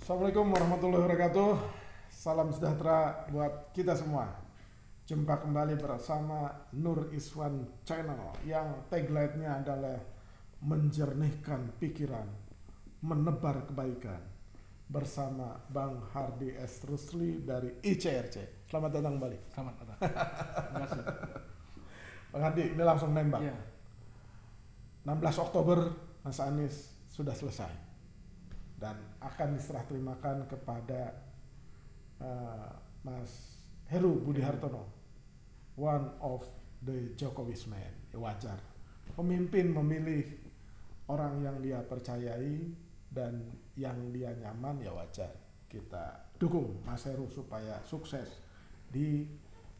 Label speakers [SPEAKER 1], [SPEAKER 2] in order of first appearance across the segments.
[SPEAKER 1] Assalamualaikum warahmatullahi wabarakatuh. Salam sejahtera buat kita semua. Jumpa kembali bersama Nur Iswan Channel yang tagline-nya adalah menjernihkan pikiran, menebar kebaikan bersama Bang Hardy S. Rusli dari ICRC. Selamat datang kembali.
[SPEAKER 2] Selamat datang. Terima kasih.
[SPEAKER 1] Bang Hardy, ini langsung nembak.
[SPEAKER 2] Iya.
[SPEAKER 1] 16 Oktober Mas Anies sudah selesai dan akan diserah terimakan kepada Mas Heru Budi Hartono, one of the Jokowi's man. Ya, wajar. Pemimpin memilih orang yang dia percayai dan yang dia nyaman, ya wajar. Kita dukung Mas Heru supaya sukses di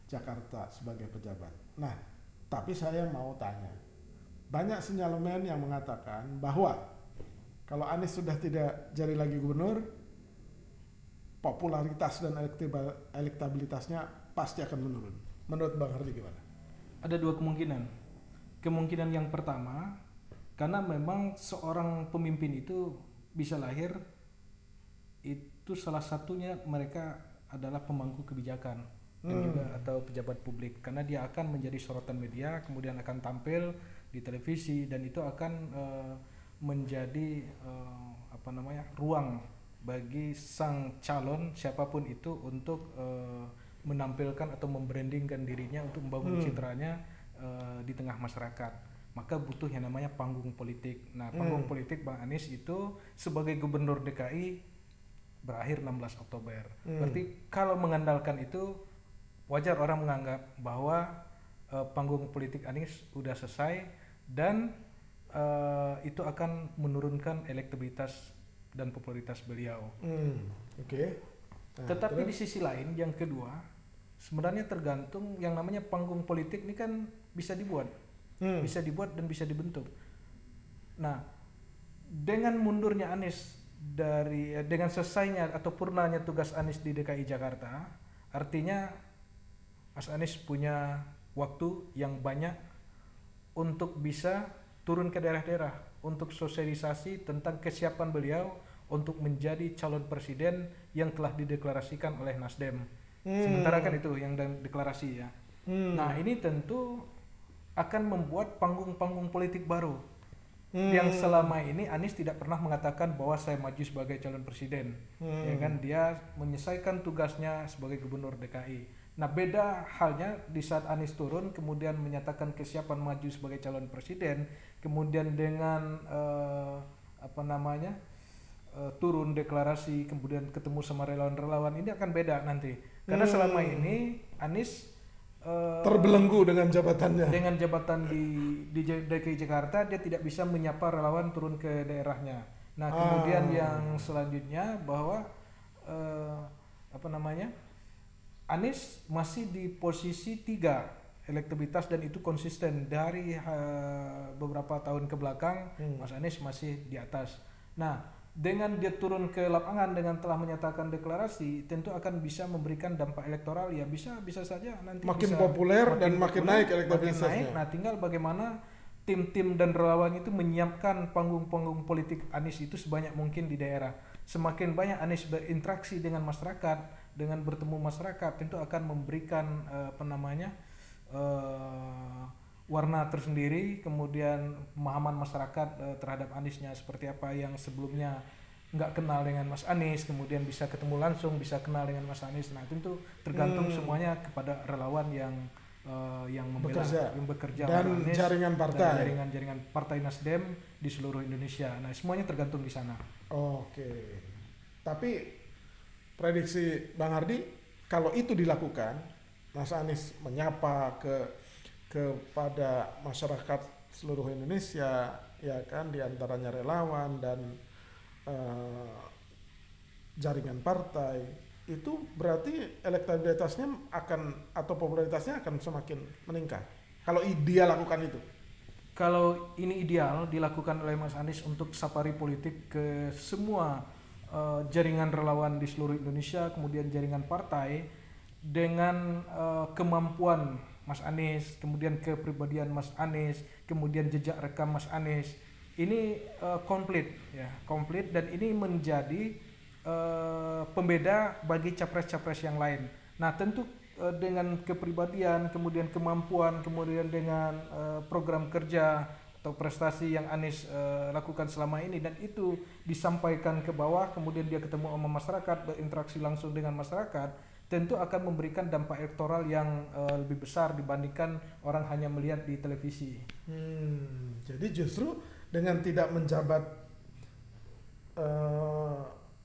[SPEAKER 1] Jakarta sebagai pejabat. Nah, tapi saya mau tanya, banyak sinyalemen yang mengatakan bahwa kalau Anies sudah tidak jadi lagi gubernur, popularitas dan elektabilitasnya pasti akan menurun. Menurut Bang Hardy gimana?
[SPEAKER 2] Ada dua kemungkinan. Kemungkinan yang pertama, karena memang seorang pemimpin itu bisa lahir, itu salah satunya mereka adalah pemangku kebijakan dan juga atau pejabat publik, karena dia akan menjadi sorotan media, kemudian akan tampil di televisi dan itu akan menjadi ruang bagi sang calon siapapun itu untuk menampilkan atau membrandingkan dirinya untuk membangun citranya di tengah masyarakat. Maka butuh yang namanya panggung politik. Nah, panggung politik Bang Anies itu sebagai gubernur DKI berakhir 16 Oktober. Berarti kalau mengandalkan itu, wajar orang menganggap bahwa panggung politik Anies sudah selesai dan itu akan menurunkan elektabilitas dan popularitas beliau.
[SPEAKER 1] Oke. Nah,
[SPEAKER 2] Tetapi
[SPEAKER 1] terus?
[SPEAKER 2] di sisi lain, yang kedua, sebenarnya tergantung yang namanya panggung politik ini kan bisa dibuat, dan bisa dibentuk. Nah, dengan mundurnya Anies dengan selesainya atau purnanya tugas Anies di DKI Jakarta, artinya Mas Anies punya waktu yang banyak untuk bisa turun ke daerah-daerah untuk sosialisasi tentang kesiapan beliau untuk menjadi calon presiden yang telah dideklarasikan oleh Nasdem. Sementara kan itu yang deklarasi ya. Nah, ini tentu akan membuat panggung-panggung politik baru yang selama ini Anies tidak pernah mengatakan bahwa saya maju sebagai calon presiden. Ya kan, dia menyelesaikan tugasnya sebagai gubernur DKI. Nah, beda halnya di saat Anies turun kemudian menyatakan kesiapan maju sebagai calon presiden, kemudian dengan turun deklarasi kemudian ketemu sama relawan-relawan, ini akan beda nanti. Karena selama ini Anies
[SPEAKER 1] Terbelenggu dengan jabatannya.
[SPEAKER 2] dengan jabatan di DKI Jakarta, dia tidak bisa menyapa relawan turun ke daerahnya. Nah, kemudian yang selanjutnya bahwa Anies masih di posisi 3 elektabilitas dan itu konsisten dari beberapa tahun ke belakang. Mas Anies masih di atas. Nah, dengan dia turun ke lapangan dengan telah menyatakan deklarasi, tentu akan bisa memberikan dampak elektoral, ya bisa saja nanti
[SPEAKER 1] Makin
[SPEAKER 2] bisa
[SPEAKER 1] populer dan makin naik elektabilitasnya.
[SPEAKER 2] makin naik. Nah, tinggal bagaimana tim-tim dan relawan itu menyiapkan panggung-panggung politik Anies itu sebanyak mungkin di daerah. Semakin banyak Anies berinteraksi dengan masyarakat, dengan bertemu masyarakat, tentu akan memberikan warna tersendiri, kemudian pemahaman masyarakat terhadap Aniesnya seperti apa, yang sebelumnya nggak kenal dengan Mas Anies kemudian bisa ketemu langsung, bisa kenal dengan Mas Anies. Nah, tentu tergantung semuanya kepada relawan yang membela, yang bekerja
[SPEAKER 1] dan
[SPEAKER 2] Anies,
[SPEAKER 1] jaringan partai,
[SPEAKER 2] dan jaringan partai Nasdem di seluruh Indonesia. Nah, semuanya tergantung di sana.
[SPEAKER 1] Oke. Tapi prediksi Bang Hardy, kalau itu dilakukan, Mas Anies menyapa kepada masyarakat seluruh Indonesia, ya kan, diantaranya relawan dan jaringan partai, itu berarti elektabilitasnya akan atau popularitasnya akan semakin meningkat. Kalau dia lakukan itu.
[SPEAKER 2] Kalau ini ideal dilakukan oleh Mas Anies untuk safari politik ke semua jaringan relawan di seluruh Indonesia, kemudian jaringan partai, dengan kemampuan Mas Anies, kemudian kepribadian Mas Anies, kemudian jejak rekam Mas Anies, ini komplit dan ini menjadi pembeda bagi capres-capres yang lain. Nah tentu dengan kepribadian, kemudian kemampuan, kemudian dengan program kerja atau prestasi yang Anies lakukan selama ini, dan itu disampaikan ke bawah, kemudian dia ketemu sama masyarakat, berinteraksi langsung dengan masyarakat, tentu akan memberikan dampak elektoral yang lebih besar dibandingkan orang hanya melihat di televisi.
[SPEAKER 1] Jadi justru dengan tidak menjabat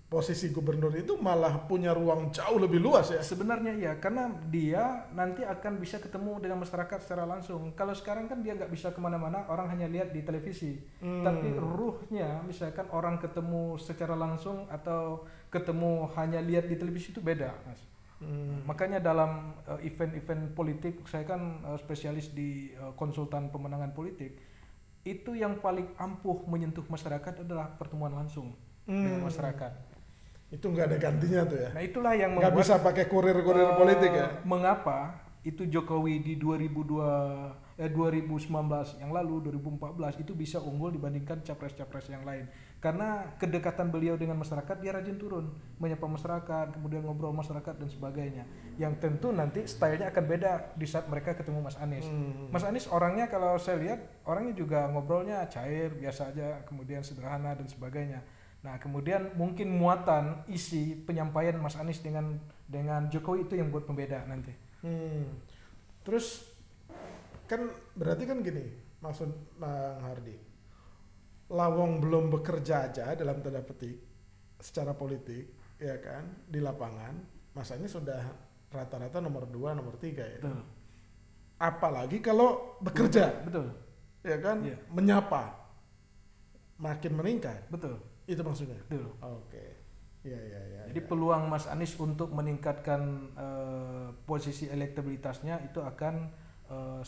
[SPEAKER 1] posisi gubernur itu malah punya ruang jauh lebih luas ya?
[SPEAKER 2] Sebenarnya iya, karena dia nanti akan bisa ketemu dengan masyarakat secara langsung. Kalau sekarang kan dia nggak bisa kemana-mana, orang hanya lihat di televisi. Tapi ruhnya, misalkan orang ketemu secara langsung atau ketemu hanya lihat di televisi itu beda, Mas. Makanya dalam event-event politik, saya kan spesialis di konsultan pemenangan politik, itu yang paling ampuh menyentuh masyarakat adalah pertemuan langsung dengan masyarakat.
[SPEAKER 1] Itu nggak ada gantinya tuh ya?
[SPEAKER 2] Nah itulah yang
[SPEAKER 1] nggak
[SPEAKER 2] membuat
[SPEAKER 1] bisa pakai kurir-kurir politik ya?
[SPEAKER 2] Mengapa itu Jokowi di 2019 yang lalu, 2014 itu bisa unggul dibandingkan capres-capres yang lain, karena kedekatan beliau dengan masyarakat, dia rajin turun menyapa masyarakat, kemudian ngobrol masyarakat dan sebagainya, yang tentu nanti stylenya akan beda di saat mereka ketemu Mas Anies. Mas Anies orangnya, kalau saya lihat orangnya juga ngobrolnya cair, biasa aja, kemudian sederhana dan sebagainya. Nah kemudian mungkin muatan isi penyampaian Mas Anies dengan Jokowi itu yang buat pembeda nanti.
[SPEAKER 1] Terus kan berarti kan gini, maksud Bang Hardi, lawong belum bekerja aja dalam tanda petik secara politik ya kan, di lapangan Mas Anies sudah rata-rata nomor 2, nomor 3 ya.
[SPEAKER 2] Betul.
[SPEAKER 1] Apalagi kalau bekerja.
[SPEAKER 2] Betul.
[SPEAKER 1] Ya kan,
[SPEAKER 2] Iya.
[SPEAKER 1] menyapa makin meningkat.
[SPEAKER 2] Betul.
[SPEAKER 1] Itu maksudnya.
[SPEAKER 2] Betul.
[SPEAKER 1] Oke. Ya.
[SPEAKER 2] Jadi peluang Mas Anies untuk meningkatkan posisi elektabilitasnya itu akan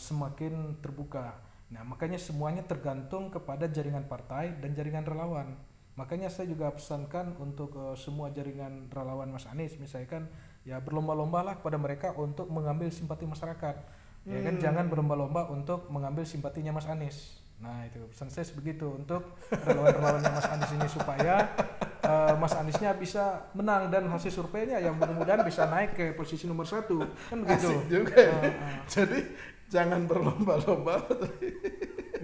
[SPEAKER 2] semakin terbuka. Nah, makanya semuanya tergantung kepada jaringan partai dan jaringan relawan. Makanya saya juga pesankan untuk semua jaringan relawan Mas Anies, misalkan ya berlomba-lomba lah pada mereka untuk mengambil simpati masyarakat. Ya kan, jangan berlomba-lomba untuk mengambil simpatinya Mas Anies. Nah itu pesan saya begitu untuk relawan-relawannya Mas Anies ini, supaya Mas Aniesnya bisa menang dan hasil surveinya yang mudah-mudahan bisa naik ke posisi nomor 1 kan begitu.
[SPEAKER 1] Asik juga ya. Jadi jangan berlomba-lomba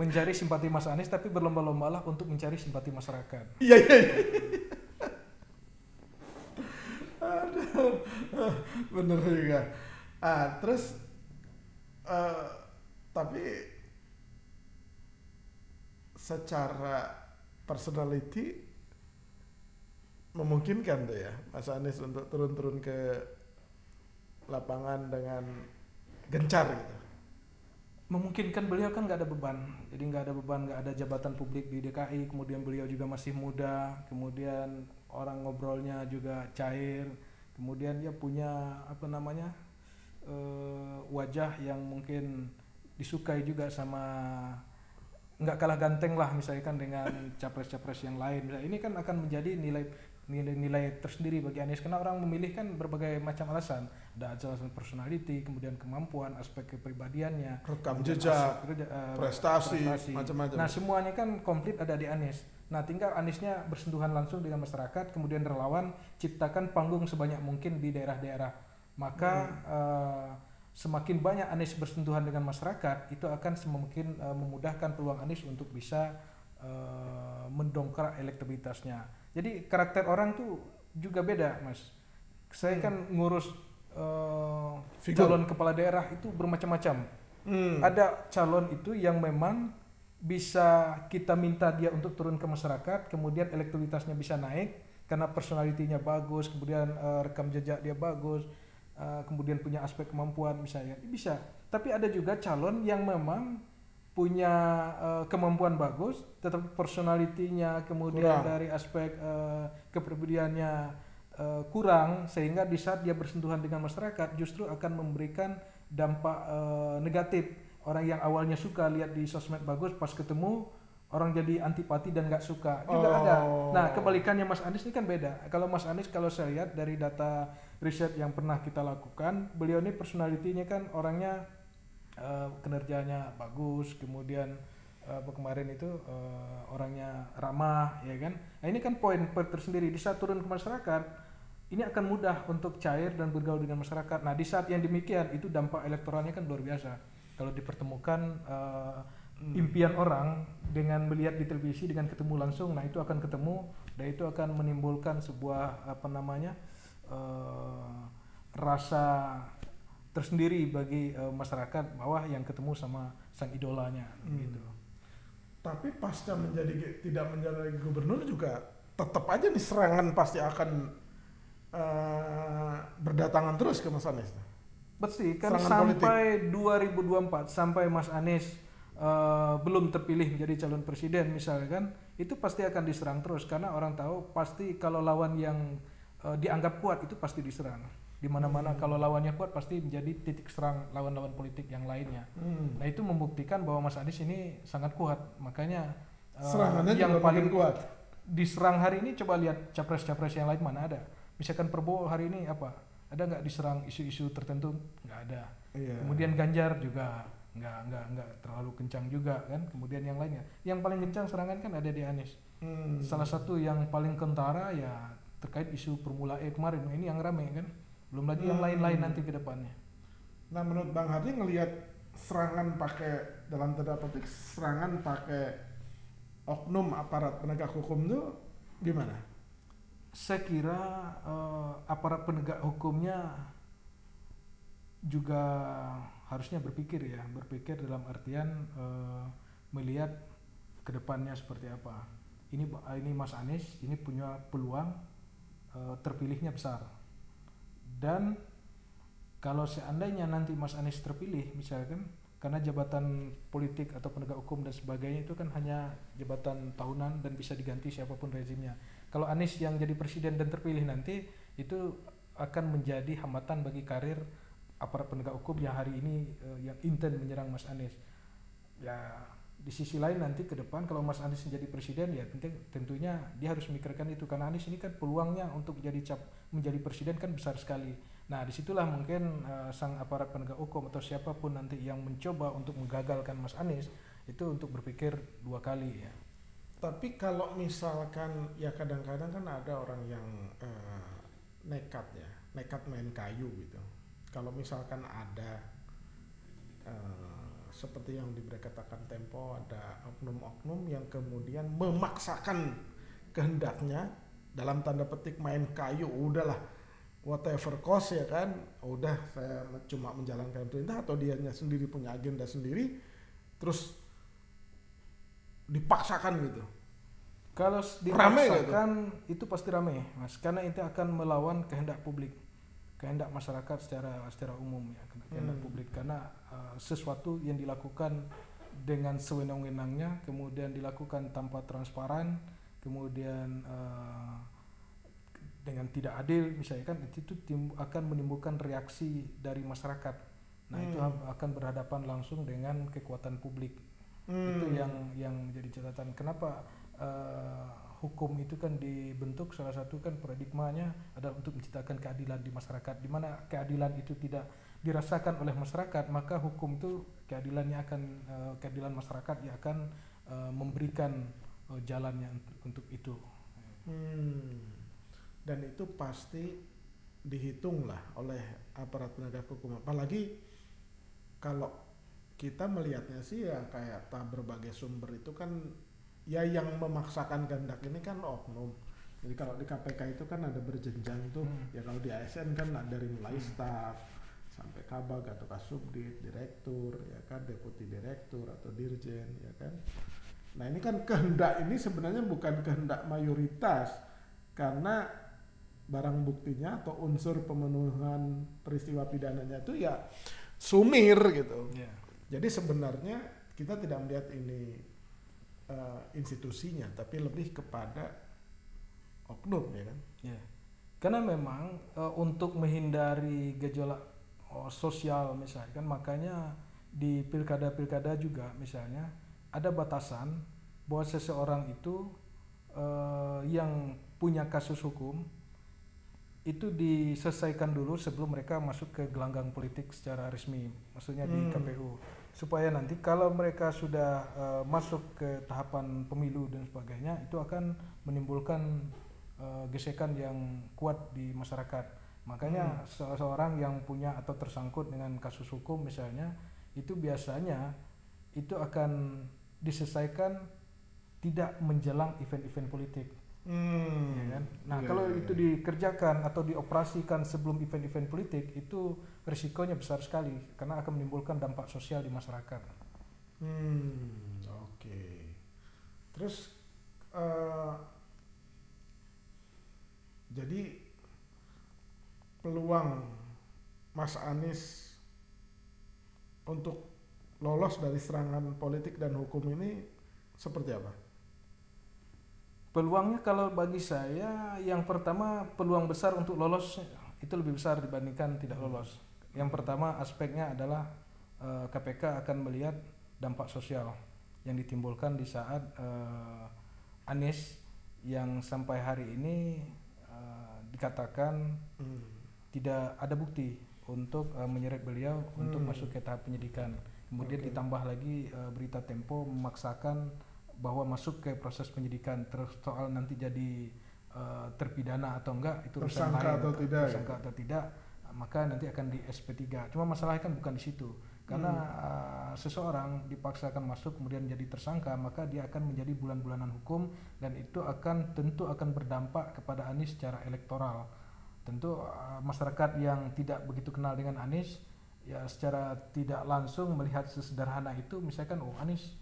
[SPEAKER 2] mencari simpati Mas Anies, tapi berlomba-lombalah untuk mencari simpati masyarakat.
[SPEAKER 1] Iya. Aduh, bener juga. Terus tapi secara personality memungkinkan tuh ya Mas Anies untuk turun-turun ke lapangan dengan gencar gitu.
[SPEAKER 2] Memungkinkan, beliau kan nggak ada beban, jadi nggak ada jabatan publik di DKI, kemudian beliau juga masih muda, kemudian orang ngobrolnya juga cair, kemudian dia punya wajah yang mungkin disukai juga sama, nggak kalah ganteng lah misalkan dengan capres-capres yang lain. Ini kan akan menjadi nilai tersendiri bagi Anies, karena orang memilih kan berbagai macam alasan. Ada alasan personality, kemudian kemampuan, aspek kepribadiannya,
[SPEAKER 1] rekam jejak, prestasi, macam-macam.
[SPEAKER 2] Nah semuanya kan komplit ada di Anies. Nah tinggal Aniesnya bersentuhan langsung dengan masyarakat, kemudian relawan, ciptakan panggung sebanyak mungkin di daerah-daerah. Maka semakin banyak Anies bersentuhan dengan masyarakat, itu akan semakin memudahkan peluang Anies untuk bisa mendongkrak elektabilitasnya. Jadi karakter orang tuh juga beda, Mas. Saya kan ngurus calon kepala daerah itu bermacam-macam. Ada calon itu yang memang bisa kita minta dia untuk turun ke masyarakat, kemudian elektabilitasnya bisa naik karena personalitinya bagus, kemudian rekam jejak dia bagus, kemudian punya aspek kemampuan misalnya, bisa. Tapi ada juga calon yang memang punya kemampuan bagus, tetapi personalitinya kemudian dari aspek kepribadiannya kurang, sehingga di saat dia bersentuhan dengan masyarakat justru akan memberikan dampak negatif. Orang yang awalnya suka lihat di sosmed bagus, pas ketemu orang jadi antipati dan nggak suka juga ada. Nah kebalikannya Mas Anies ini kan beda. Kalau Mas Anies, kalau saya lihat dari data riset yang pernah kita lakukan, beliau ini personalitinya kan orangnya kinerjanya bagus, kemudian kemarin itu orangnya ramah, ya kan? Nah ini kan poin tersendiri. Di saat turun ke masyarakat, ini akan mudah untuk cair dan bergaul dengan masyarakat. Nah di saat yang demikian itu dampak elektoralnya kan luar biasa. Kalau dipertemukan impian orang dengan melihat di televisi dengan ketemu langsung, nah itu akan ketemu dan itu akan menimbulkan sebuah rasa tersendiri bagi masyarakat bahwa yang ketemu sama sang idolanya gitu.
[SPEAKER 1] Tapi pasca tidak menjadi gubernur juga tetap aja nih serangan pasti akan berdatangan terus ke Mas Anies.
[SPEAKER 2] Pasti kan sampai politik. 2024 sampai Mas Anies belum terpilih menjadi calon presiden misalnya kan, itu pasti akan diserang terus karena orang tahu pasti kalau lawan yang dianggap kuat itu pasti diserang. Di mana-mana kalau lawannya kuat pasti menjadi titik serang lawan-lawan politik yang lainnya. Nah itu membuktikan bahwa Mas Anies ini sangat kuat. Makanya
[SPEAKER 1] serangannya
[SPEAKER 2] yang paling
[SPEAKER 1] kuat
[SPEAKER 2] diserang hari ini, coba lihat capres-capres yang lain mana ada. Misalkan Prabowo hari ini apa? Ada nggak diserang isu-isu tertentu? Nggak ada. Iya. Kemudian Ganjar juga nggak terlalu kencang juga kan. Kemudian yang lainnya, yang paling kencang serangan kan ada di Anies. Salah satu yang paling kentara ya terkait isu Formula E kemarin. Ini yang ramai kan. Belum lagi yang lain-lain nanti ke depannya.
[SPEAKER 1] Nah menurut Bang Hardy ngelihat serangan pakai dalam tanda petik serangan pakai oknum aparat penegak hukum itu gimana?
[SPEAKER 2] Saya kira aparat penegak hukumnya juga harusnya berpikir dalam artian melihat ke depannya seperti apa. Ini Mas Anies ini punya peluang terpilihnya besar. Dan kalau seandainya nanti Mas Anies terpilih misalkan, karena jabatan politik atau penegak hukum dan sebagainya itu kan hanya jabatan tahunan dan bisa diganti siapapun rezimnya. Kalau Anies yang jadi presiden dan terpilih nanti, itu akan menjadi hambatan bagi karir aparat penegak hukum yang hari ini yang intens menyerang Mas Anies. Ya di sisi lain nanti ke depan kalau Mas Anies menjadi presiden ya tentunya dia harus memikirkan itu, karena Anies ini kan peluangnya untuk menjadi presiden kan besar sekali. Nah disitulah mungkin sang aparat penegak hukum atau siapapun nanti yang mencoba untuk menggagalkan Mas Anies itu untuk berpikir dua kali ya.
[SPEAKER 1] Tapi kalau misalkan ya kadang-kadang kan ada orang yang nekat main kayu gitu. Kalau misalkan ada seperti yang diberitakan Tempo, ada oknum-oknum yang kemudian memaksakan kehendaknya dalam tanda petik main kayu, udahlah whatever cost ya kan, udah saya cuma menjalankan perintah, atau dianya sendiri punya agenda sendiri terus dipaksakan gitu.
[SPEAKER 2] Kalau dipaksakan itu pasti ramai Mas, karena itu akan melawan kehendak publik, kehendak masyarakat secara umum ya, kehendak publik, karena sesuatu yang dilakukan dengan sewenang-wenangnya, kemudian dilakukan tanpa transparan, kemudian dengan tidak adil misalnya kan, itu akan menimbulkan reaksi dari masyarakat. Nah itu akan berhadapan langsung dengan kekuatan publik. Itu yang jadi catatan. Kenapa hukum itu kan dibentuk, salah satu kan paradigmanya adalah untuk menciptakan keadilan di masyarakat. Di mana keadilan itu tidak dirasakan oleh masyarakat, maka hukum itu keadilannya akan keadilan masyarakat yang akan memberikan jalannya untuk itu.
[SPEAKER 1] Dan itu pasti dihitung lah oleh aparat penegak hukum. Apalagi kalau kita melihatnya sih ya kayak berbagai sumber itu kan ya yang memaksakan kehendak ini kan oknum. Jadi kalau di KPK itu kan ada berjenjang tuh. Ya kalau di ASN kan dari mulai staf sampai kabag atau kasubdit, direktur, ya kan, deputi direktur atau dirjen, ya kan. Nah ini kan kehendak ini sebenarnya bukan kehendak mayoritas, karena barang buktinya atau unsur pemenuhan peristiwa pidananya itu ya sumir gitu. Yeah. Jadi sebenarnya kita tidak melihat ini institusinya, tapi lebih kepada oknum ya kan.
[SPEAKER 2] Yeah. Karena memang untuk menghindari gejolak sosial misalnya kan, makanya di pilkada juga misalnya ada batasan bahwa seseorang itu yang punya kasus hukum itu diselesaikan dulu sebelum mereka masuk ke gelanggang politik secara resmi, maksudnya di KPU. supaya nanti kalau mereka sudah masuk ke tahapan pemilu dan sebagainya, itu akan menimbulkan gesekan yang kuat di masyarakat. Makanya seseorang yang punya atau tersangkut dengan kasus hukum misalnya, itu biasanya itu akan diselesaikan tidak menjelang event-event politik. Ya kan? Nah, kalau itu dikerjakan atau dioperasikan sebelum event-event politik, itu risikonya besar sekali karena akan menimbulkan dampak sosial di masyarakat.
[SPEAKER 1] Oke. Terus jadi peluang Mas Anies untuk lolos dari serangan politik dan hukum ini seperti apa?
[SPEAKER 2] Peluangnya kalau bagi saya, yang pertama peluang besar untuk lolos itu lebih besar dibandingkan tidak lolos. Yang pertama aspeknya adalah KPK akan melihat dampak sosial yang ditimbulkan di saat Anies yang sampai hari ini dikatakan tidak ada bukti untuk menyeret beliau untuk masuk ke tahap penyidikan. Kemudian ditambah lagi berita Tempo memaksakan bahwa masuk ke proses penyidikan, terus soal nanti jadi terpidana atau enggak itu urusan lain, tersangka atau tidak, maka nanti akan di SP3. Cuma masalahnya kan bukan di situ, karena seseorang dipaksakan masuk kemudian jadi tersangka, maka dia akan menjadi bulan-bulanan hukum dan itu tentu akan berdampak kepada Anies secara elektoral. Tentu masyarakat yang tidak begitu kenal dengan Anies ya secara tidak langsung melihat sesederhana itu, misalkan Anies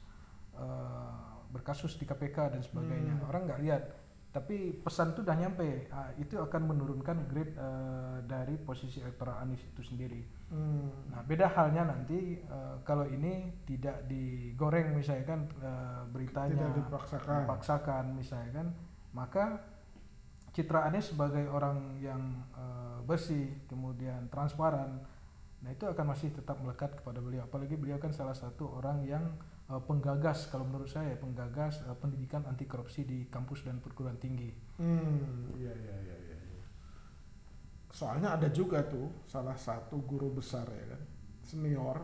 [SPEAKER 2] berkasus di KPK dan sebagainya, orang nggak lihat, tapi pesan itu udah nyampe, itu akan menurunkan grade dari posisi elektoral Anies itu sendiri. Nah, beda halnya nanti kalau ini tidak digoreng misalkan beritanya,
[SPEAKER 1] tidak
[SPEAKER 2] dipaksakan misalkan, maka citra Anies sebagai orang yang bersih kemudian transparan, nah itu akan masih tetap melekat kepada beliau, apalagi beliau kan salah satu orang yang penggagas, kalau menurut saya penggagas pendidikan anti korupsi di kampus dan perguruan tinggi.
[SPEAKER 1] Iya. Soalnya ada juga tuh salah satu guru besar ya kan, senior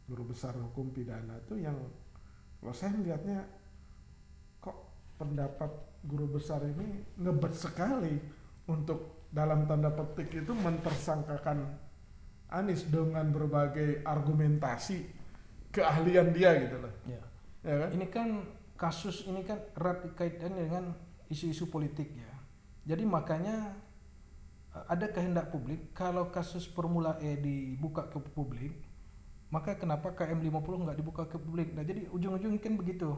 [SPEAKER 1] guru besar hukum pidana tuh yang kalau saya melihatnya kok pendapat guru besar ini ngebet sekali untuk dalam tanda petik itu mentersangkakan Anies dengan berbagai argumentasi keahlian dia gitu loh.
[SPEAKER 2] Ya
[SPEAKER 1] kan?
[SPEAKER 2] Ini kan kasus ini kan erat kaitannya dengan isu-isu politik ya. Jadi makanya ada kehendak publik kalau kasus Formula E dibuka ke publik, maka kenapa KM50 nggak dibuka ke publik? Nah, jadi ujung-ujungnya kan begitu.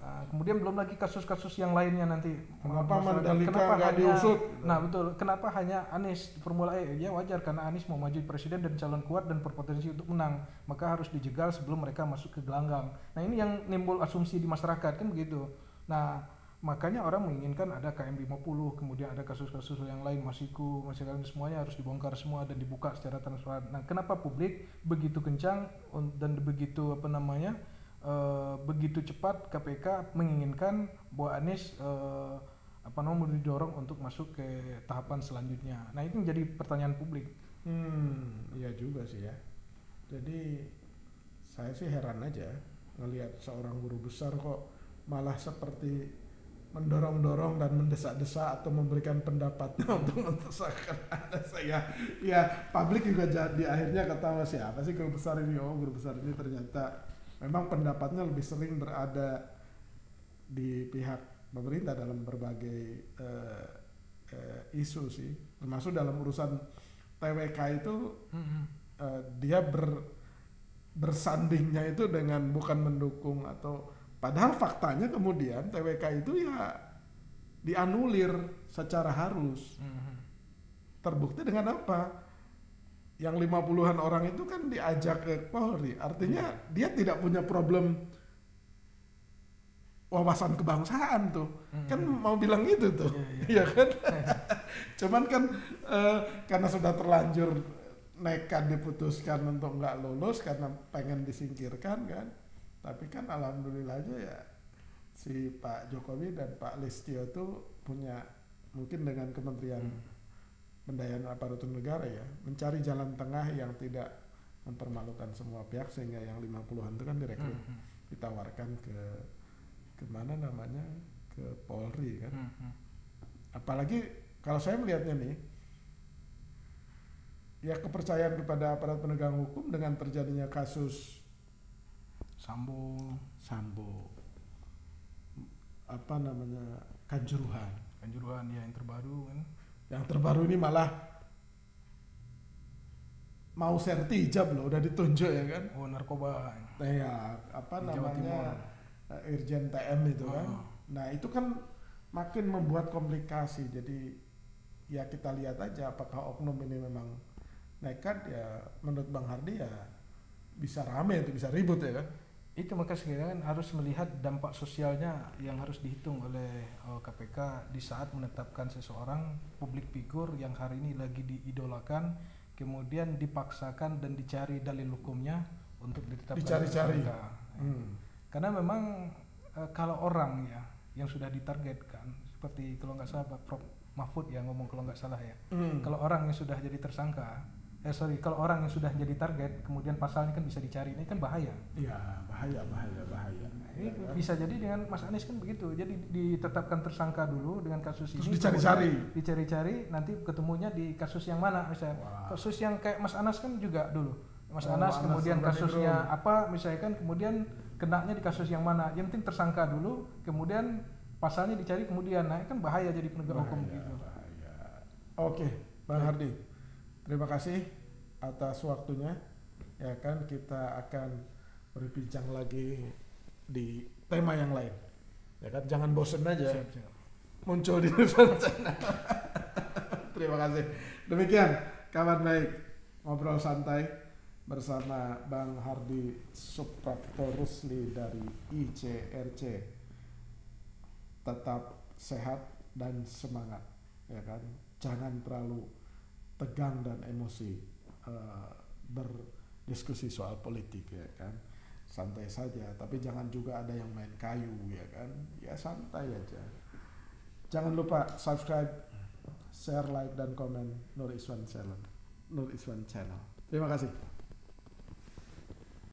[SPEAKER 2] Kemudian belum lagi kasus-kasus yang lainnya nanti.
[SPEAKER 1] Kenapa Mandalika nggak diusut?
[SPEAKER 2] Nah betul. Kenapa hanya Anies Formula E? Ya wajar karena Anies mau maju presiden dan calon kuat dan berpotensi untuk menang. Maka harus dijegal sebelum mereka masuk ke gelanggang. Nah ini yang nimbul asumsi di masyarakat kan begitu. Nah makanya orang menginginkan ada KM50, kemudian ada kasus-kasus yang lain, Masiku, semuanya harus dibongkar semua dan dibuka secara transparan. Nah kenapa publik begitu kencang dan begitu begitu cepat KPK menginginkan bahwa Anies didorong untuk masuk ke tahapan selanjutnya. Nah itu menjadi pertanyaan publik.
[SPEAKER 1] Iya juga sih ya. Jadi saya sih heran aja ngelihat seorang guru besar kok malah seperti mendorong-dorong dan mendesak-desak atau memberikan pendapatnya untuk mentersangkakan Anies. Ya publik juga jadi akhirnya ketawa siapa sih guru besar ini? Oh guru besar ini ternyata memang pendapatnya lebih sering berada di pihak pemerintah dalam berbagai isu sih, termasuk dalam urusan TWK itu dia bersandingnya itu dengan bukan mendukung atau padahal faktanya kemudian TWK itu ya dianulir secara harus. Terbukti dengan apa? Yang 50-an orang itu kan diajak ke Polri, artinya dia tidak punya problem wawasan kebangsaan tuh, kan mau bilang gitu tuh, ya kan? Cuman kan karena sudah terlanjur nekat diputuskan untuk nggak lulus karena pengen disingkirkan kan, tapi kan alhamdulillah aja ya si Pak Jokowi dan Pak Listio tuh punya mungkin dengan Kementerian Pendayaan Aparatur Negara ya mencari jalan tengah yang tidak mempermalukan semua pihak sehingga yang 50-an itu kan direkrut, ditawarkan ke mana namanya, ke Polri kan. Apalagi kalau saya melihatnya nih, ya kepercayaan kepada aparat penegak hukum dengan terjadinya kasus Sambo, apa namanya, Kanjuruhan
[SPEAKER 2] ya yang terbaru kan.
[SPEAKER 1] Yang terbaru ini malah mau sertijab loh, udah ditunjuk ya kan.
[SPEAKER 2] Oh, narkoba.
[SPEAKER 1] Nah ya, apa
[SPEAKER 2] Di Jawa
[SPEAKER 1] namanya, Irjen TM itu kan. Nah itu kan makin membuat komplikasi. Jadi ya kita lihat aja apakah oknum ini memang nekat. Ya menurut Bang Hardi ya bisa rame itu, bisa ribut ya kan.
[SPEAKER 2] Itu maka sekarang harus melihat dampak sosialnya yang harus dihitung oleh KPK di saat menetapkan seseorang publik figur yang hari ini lagi diidolakan, kemudian dipaksakan dan dicari dalil hukumnya untuk ditetapkan tersangka. Karena memang kalau orang ya yang sudah ditargetkan, seperti kalau nggak salah Prof Mahfud yang ngomong kalau nggak salah ya, kalau orang yang sudah jadi tersangka, kalau orang yang sudah jadi target, kemudian pasalnya kan bisa dicari, ini kan bahaya.
[SPEAKER 1] Iya, bahaya.
[SPEAKER 2] Ini bisa jadi dengan Mas Anies kan begitu, jadi ditetapkan tersangka dulu dengan kasus
[SPEAKER 1] terus
[SPEAKER 2] ini, dicari-cari, nanti ketemunya di kasus yang mana misalnya. Kasus yang kayak Mas Anas kan juga dulu, Mas Anas kemudian kasusnya apa misalnya kan, kemudian kenanya di kasus yang mana, yang penting tersangka dulu, kemudian pasalnya dicari kemudian, nah kan bahaya jadi penegak hukum gitu.
[SPEAKER 1] Oke, Bang Hardi, terima kasih atas waktunya. Ya kan, kita akan berbincang lagi di tema yang lain. Ya kan, jangan bosen aja.
[SPEAKER 2] Siap.
[SPEAKER 1] Muncul di Nusantara Channel. Terima kasih. Demikian kabar baik, ngobrol santai bersama Bang Hardi Suprapto Rusli dari ICRC. Tetap sehat dan semangat, ya kan. Jangan terlalu tegang dan emosi berdiskusi soal politik, ya kan. Santai saja, tapi jangan juga ada yang main kayu, ya kan. Ya santai aja. Jangan lupa subscribe, share, like, dan komen Nur Iswan Channel. Terima kasih.